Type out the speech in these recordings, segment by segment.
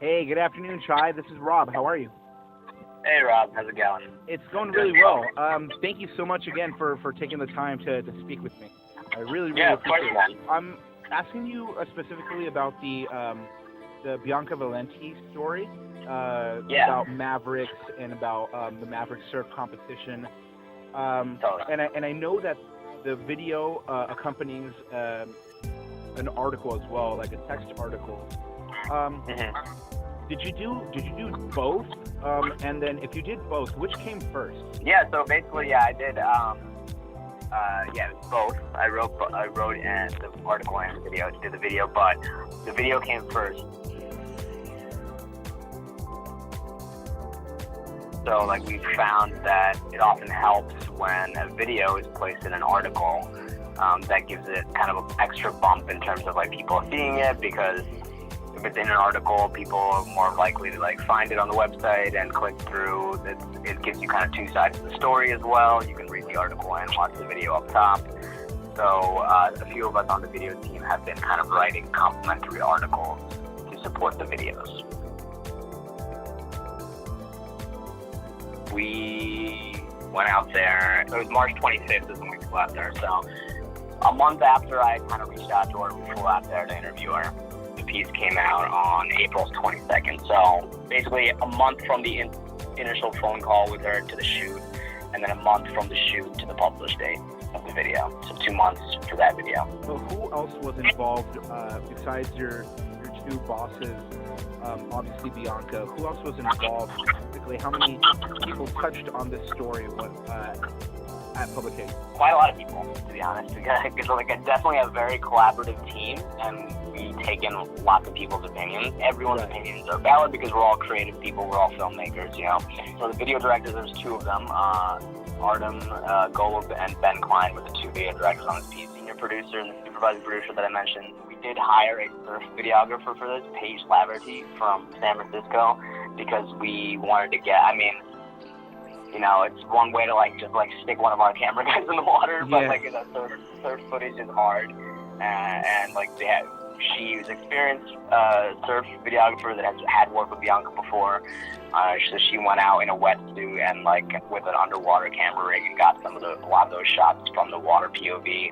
Hey, good afternoon, Chai. This is Rob. How are you? Hey, Rob. How's it going? It's going really well. Thank you so much again for taking the time to speak with me. I really appreciate it. I'm asking you specifically about the Bianca Valenti story, about Mavericks and about the Maverick Surf competition. And I know that the video accompanies an article as well, like a text article. Did you do both? And then if you did both, which came first? Yeah, so basically, I did. Both. I wrote and the article and the video. Did the video, but the video came first. So, like, we found that it often helps when a video is placed in an article. That gives it kind of an extra bump in terms of, like, people seeing it, because if it's in an article, people are more likely to, like, find it on the website and click through. It gives you kind of two sides of the story as well. You can read the article and watch the video up top. So, a few of us on the video team have been kind of writing complimentary articles to support the videos. We went out there, it was March 25th is when we flew out there, so a month after I kind of reached out to her, we flew out there to interview her. The piece came out on April 22nd, so basically a month from the initial phone call with her to the shoot, and then a month from the shoot to the published date of the video, so 2 months for that video. So who else was involved besides your two bosses? Obviously Bianca. Who else was involved specifically? How many people touched on this story at publication? Quite a lot of people, to be honest. It's like definitely a very collaborative team, and we take in lots of people's opinions. Everyone's opinions are valid because we're all creative people. We're all filmmakers, you know. So the video directors, there's two of them. Artem Golub and Ben Klein were the two video directors on this piece. Senior producer and the supervising producer that I mentioned. We did hire a surf videographer for this, Paige Laverty from San Francisco, because we wanted to get, you know, it's one way to just stick one of our camera guys in the water, but surf footage is hard, and she was an experienced surf videographer that has had worked with Bianca before, so she went out in a wetsuit and with an underwater camera rig and got a lot of those shots from the water POV.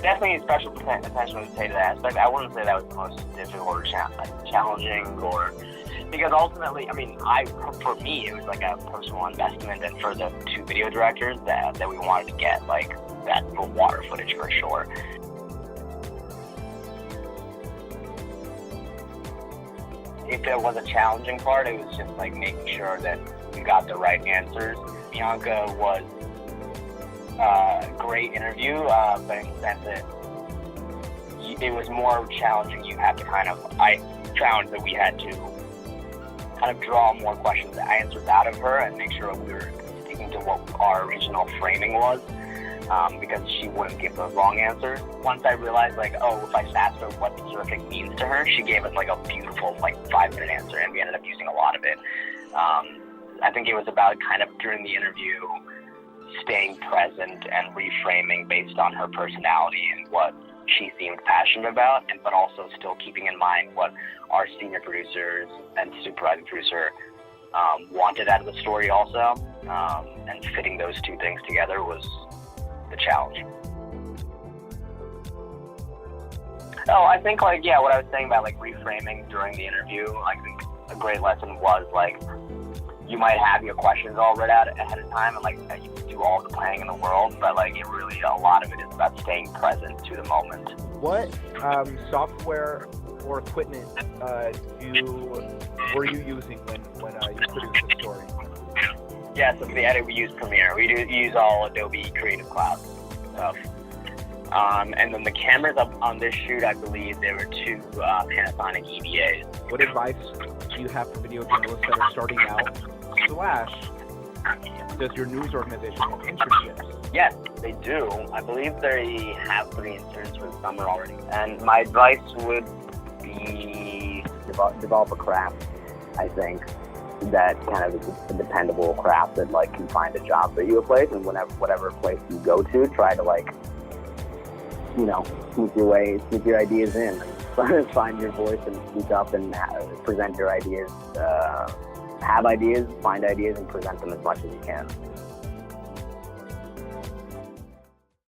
Definitely a special attention was paid to that aspect. I wouldn't say that was the most difficult or challenging, because ultimately, for me, it was like a personal investment, and for the two video directors that we wanted to get that for water footage for sure. If there was a challenging part, it was just making sure that we got the right answers. Bianca was great interview, but in the sense that it was more challenging. I found that we had to kind of draw more answers out of her and make sure we were sticking to what our original framing was, because she wouldn't give the wrong answers. Once I realized, if I asked her what surfing means to her, she gave us a beautiful 5-minute answer, and we ended up using a lot of it. I think it was about kind of during the interview staying present and reframing based on her personality and what she seemed passionate about, but also still keeping in mind what our senior producers and supervising producer wanted out of the story also, and fitting those two things together was the challenge. Oh, I think what I was saying about reframing during the interview, I think a great lesson was you might have your questions all read out ahead of time, and you do all the planning in the world, but it really, a lot of it is about staying present to the moment. What software or equipment were you using when you produced the story? Yeah, so for the edit we use Premiere. We use all Adobe Creative Cloud stuff. And then the cameras up on this shoot, I believe there were two Panasonic EVAs. What advice do you have for video journalists that are starting out, does your news organization have internships? Yes, they do. I believe they have 3 interns for the summer already. And my advice would be develop a craft, I think, that kind of is a dependable craft that can find a job for you a place, and whatever place you go to, try to sneak your ideas in, find your voice and speak up and present your ideas. Have ideas, find ideas, and present them as much as you can.